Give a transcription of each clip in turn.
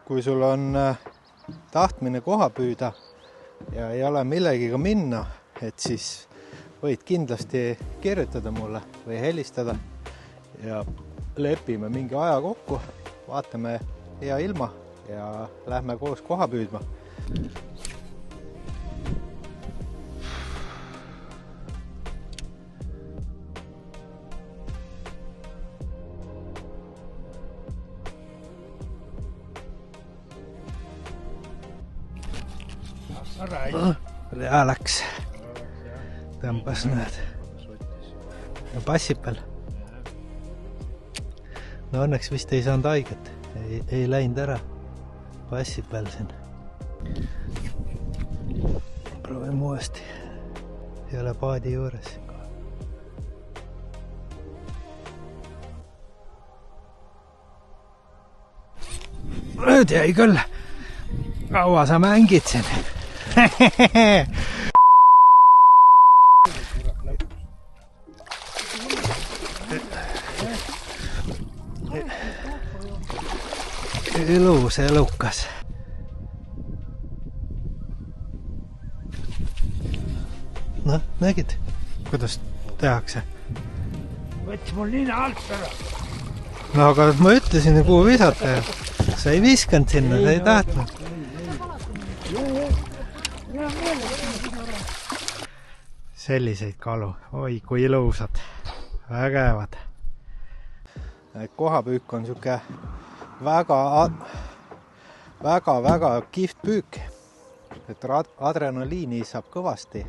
kui sul on tahtmine koha püüda ja ei ole millegiga minna, et siis võid kindlasti kirjutada mulle või helistada ja lepime mingi aja kokku, vaatame hea ilma ja lähme koos koha püüdma. Rea läks, tõmbas näed ja passib veel. No õnneks vist ei saanud haiget, ei läinud ära, passib veel siin. Proovime uuesti, ei ole paadi juures. Nüüd jäi küll, kaua sa mängid siin? Ilus, elukas. Noh, nägid, kuidas tehakse? Võtsi mul nina alt ära. No aga ma ütlesin, kuhu visata ja sa ei viskanud sinna, sa ei tahtnud. Selliseid kalu, oi kui ilusad, vägevad. Kohapüük on siuke väga kihvt püük, et adrenaliini saab kõvasti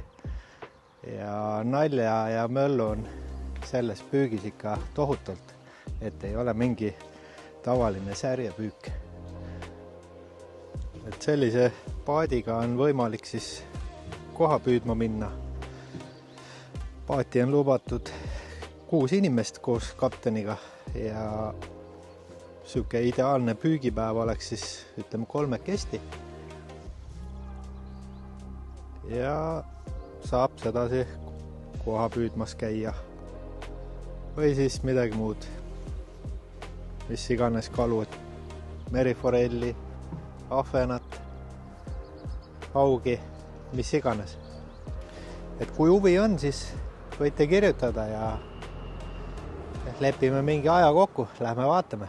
ja nalja ja möllu on selles püügis ikka tohutult, et ei ole mingi tavaline särjepüük. Et sellise paadiga on võimalik siis koha püüdma minna. Paati on lubatud 6 inimest koos kapteniga ja siuke ideaalne püügipäev oleks siis ütleme 3. Ja saab sedasi koha püüdmas käia või siis midagi muud, mis iganes kalu, meriforelli, ahvenat, haugi, mis iganes. Et kui huvi on, siis võite kirjutada ja lepime mingi aja kokku, lähme vaatame.